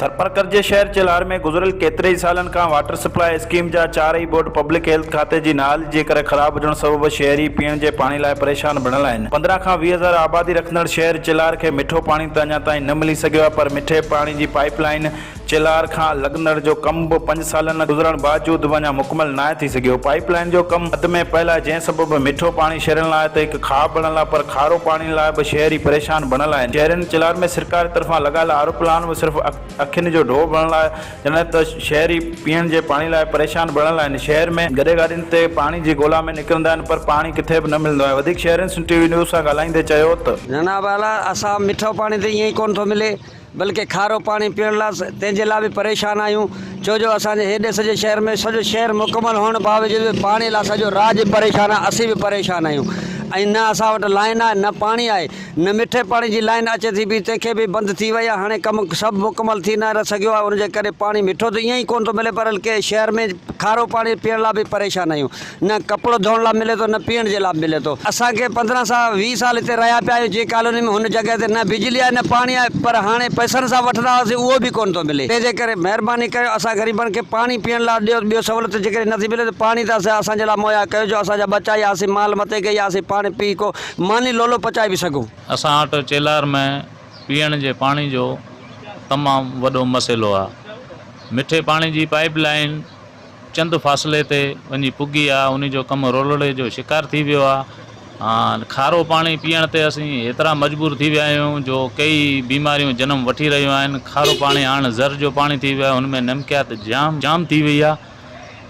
थरपरकर जे शहर चिलार में गुज़िरियल केतिरे सालनि खां वाटर सप्लाई स्कीम जा 4 बोर्ड पब्लिक हेल्थ खाते जी नाल जे करे ख़राब हुजण सबबि शहरी पीअण जे पाणी लाइ परेशान बणियल आहिनि। 15 खां 20 हज़ार आबादी रखंदड़ शहर चिलार खे मिठो पाणी त अञा ताईं न मिली सघियो आहे, पर मिठे पाणी जी पाइपलाइन चिलार खां लॻंदड़ जो कमु बि 5 सालनि गुज़रण बावजूद बि अञा मुकमल न थी सघियो। पाइपलाइन जो कमु अध में पहला जंहिं सबबि मिठो पाणी शहरनि लाइ त हिकु खाब बणियल आहे, पर खारो पाणी लाइ बि शहरी परेशान बणियल आहिनि। शहरनि चिलार में सरकार तरफ़ां लॻायल आरोपलान बि सिर्फ़ु अखियुनि जो ढोह बणियल आहे, जॾहिं त शहरी पीअण जे पाणी लाइ परेशान बणियल आहिनि। शहर में गॾे गाॾियुनि ते पाणी जी ॻोल्हा में निकिरंदा आहिनि, पर पाणी किथे बि न मिलंदो आहे। वधीक शहरनि टीवी न्यूज़ सां ॻाल्हाईंदे चयो त जनाब आला असां मिठो पाणी त ईअं ई कोन थो मिले, बल्कि खारो पाणी पीअण लाइ तंहिंजे लाइ बि परेशान आहियूं, छो जो असांजे हेॾे सॼे शहर में सॼो शहर मुकमल हुअण बावजूद बि पाणी लाइ सॼो राज परेशान आहे, असीं बि परेशान आहियूं। ऐं न असां वटि लाइन आहे, न पाणी आहे, न मिठे पाणी जी लाइन अचे थी बि, तंहिंखे बि बंदि थी वई आहे। हाणे कमु सभु मुकमल थी न सघियो आहे, उनजे करे पाणी मिठो त ईअं ई कोन थो मिले, पर के शहर में खारो पाणी पीअण लाइ बि परेशान आहियूं। न कपिड़ो धोअण लाइ मिले थो, न पीअण जे लाइ मिले थो। असांखे 15 सां 20 साल हिते रहिया पिया आहियूं जे कॉलोनी में, हुन जॻह ते न बिजली आहे न पाणी आहे, पर हाणे पैसनि सां वठंदा हुआसीं उहो बि कोन थो मिले। तंहिंजे करे महिरबानी कयो असां ग़रीबनि खे पाणी पीअण लाइ ॾियो। ॿियो सहूलियत जेकॾहिं नथी मिले त पाणी त असांजे लाइ मुहैया कयो, जो असांजा बचा यासीं, माल मथे कई यासीं, पाणी पी को मानी लोलो पचाए भी सघूं। असां वटि चिलार में पीअण जे पाणी जो तमामु वॾो मसइलो आहे। मिठे पाणी जी पाइप लाइन चंद फ़ासिले ते वञी पुगी आहे, उन जो कमु रोलड़े जो शिकार थी वियो आहे। खारो पाणी पीअण ते असीं एतिरा मजबूर थी विया आहियूं जो कई बीमारियूं जनम वठी रहियूं आहिनि। खारो पाणी हाणे ज़र जो पाणी थी वियो आहे, हुनमें नमकियात जाम थी वई आहे।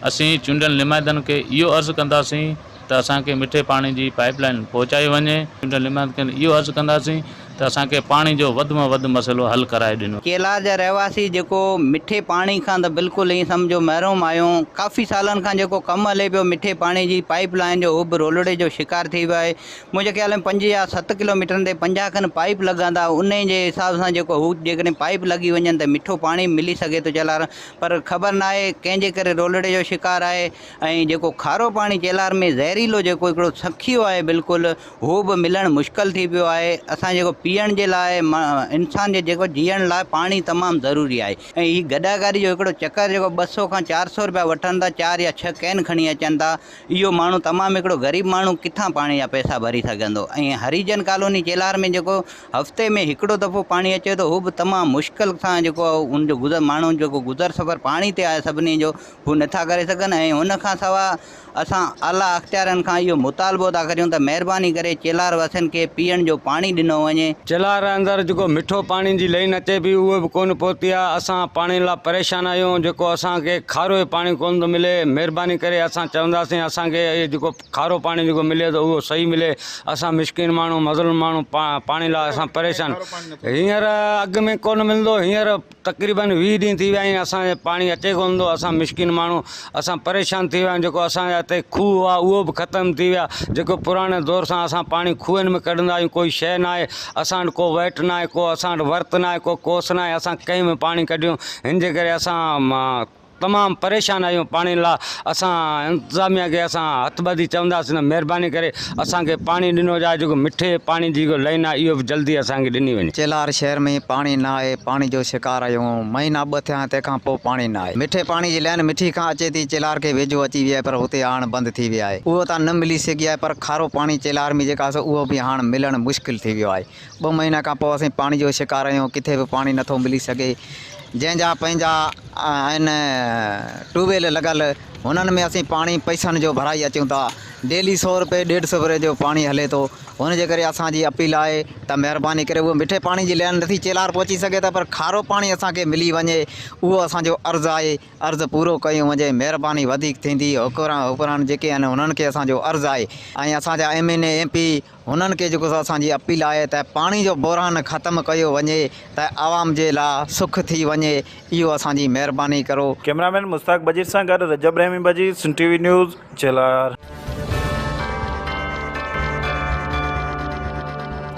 असीं चूंडियल नुमाइंदनि खे इहो अर्ज़ु कंदासीं त असांखे मिठे पाणी जी पाइपलाइन पहुचाई वञे। चूंडियल नुमाइंदनि खे इहो अर्ज़ु कंदासीं त असांखे पाणी जो वधि में वधि मसइलो हल कराए ॾिनो। चिलार जा रहवासी जेको मिठे पाणी खां त बिल्कुलु ई सम्झो महिरूम आहियूं। काफ़ी सालनि खां जेको कमु हले पियो मिठे पाणी जी पाइप लाइन जो, उहो बि रोलड़े जो शिकार थी वियो आहे। मुंहिंजे ख़्याल में 5 या 7 किलोमीटरनि ते 50 खनि पाइप लॻंदा, उन जे हिसाब सां जेको हू जेकॾहिं पाइप लॻी वञनि त मिठो पाणी मिली सघे थो चिलार, पर ख़बर न आहे कंहिंजे करे रोलड़े जो शिकार आहे। ऐं जेको खारो पाणी चिलार में ज़हरीलो जेको हिकिड़ो सखियो आहे बिल्कुलु, उहो बि मिलणु मुश्किल थी पियो आहे। असां जेको पीअण जे लाइ इंसान जे जेको जीअण लाइ पाणी तमामु ज़रूरी आहे। ऐं हीअ गॾागाड़ी जो हिकिड़ो चकर जेको 200 खां 400 रुपया वठनि था, 4 या 6 कैन खणी अचनि था, इहो माण्हू तमामु हिकिड़ो ग़रीब माण्हू किथां पाणी जा पैसा भरी सघंदो। ऐं हरिजन कॉलोनी चिलार में जेको हफ़्ते में हिकिड़ो दफ़ो पाणी अचे थो, उहो बि तमामु मुश्किल सां जेको उनजो माण्हू जेको गुज़र सफ़र पाणी ते आहे सभिनी जो, हू नथा करे सघनि। ऐं हुनखां सवाइ असां आला अख़्तियारनि खां इहो मुतालबो था करियूं त महिरबानी करे चिलार वासियुनि खे पीअण जो पाणी ॾिनो वञे। चिलार अंदरि जेको मिठो पाणी जी लाइन अचे पई उहो बि कोन पहुती आहे। असां पाणी लाइ परेशान आहियूं, जेको असांखे खारो पाणी कोन थो मिले। महिरबानी करे असां चवंदासीं असांखे जेको खारो पाणी जेको मिले थो उहो सही मिले। असां मिस्किन माण्हू मज़लूम माण्हू पाणी लाइ असां परेशान। हींअर अॻु में कोन मिलंदो, हींअर तक़रीबन 20 ॾींहं थी विया आहिनि असांजे पाणी अचे कोन थो। असां मिस्किन माण्हू असां परेशान थी विया आहियूं। जेको असांजा हिते खूह आहे उहो बि ख़तमु थी विया। जेको पुराणे दौर सां असां पाणी खूहनि में कढंदा आहियूं, कोई शइ न आहे असां वटि, को वेट न आहे, को असां वटि वर्त न आहे, को कोस न आहे, असां कंहिं में पाणी कढियूं। हिन जे करे असां तमामु परेशान आहियूं पाणी लाइ। असां इंतिज़ामिया खे असां हथ ॿधी चवंदासीं न महिरबानी करे असांखे पाणी ॾिनो जाए, जेको मिठे पाणी जी लाइन आहे इहो बि जल्दी असांखे ॾिनी वञे। चिलार शहर में पाणी न आहे, पाणी जो शिकार आहियूं। महीना 2 थिया तंहिंखां पोइ पाणी न आहे। मिठे पाणी जी लाइन मिठी खां अचे थी, चिलार खे वेझो अची वई आहे, पर हुते हाणे बंदि थी विया आहे। उहो त न मिली सघी आहे, पर खारो पाणी चिलार में जेका आहे उहो बि हाणे मिलणु मुश्किल थी वियो आहे। 2 महीना खां पोइ असीं पाणी जो शिकार आहियूं, किथे बि पाणी नथो मिली सघे। जंहिंजा पंहिंजा आहिनि ट्यूबवेल लॻल, हुननि में असीं पाणी पैसनि जो भराई अचूं था। डेली 100 रुपए 150 रुपए जो पाणी हले थो। हुनजे करे असांजी अपील आहे त महिरबानी करे उहो मिठे पाणी जी लाइन नथी चिलार पहुची सघे त पर खारो पाणी असांखे मिली वञे, उहो असांजो अर्ज़ु आहे। अर्ज़ु पूरो कयूं वञे, महिरबानी वधीक थींदी। हुकरान जेके आहिनि उन्हनि खे असांजो अर्ज़ु आहे। ऐं असांजा MNA MP हुननि खे जेको असांजी अपील आहे त पाणी जो बहिरान ख़तमु कयो वञे त आवाम जे लाइ सुख थी वञे, इहो असांजी महिरबानी करो। कैमरामैन मुश्ताक बजीर सां गॾु रजब रहमी बजीर, सन TV न्यूज़ चिलार।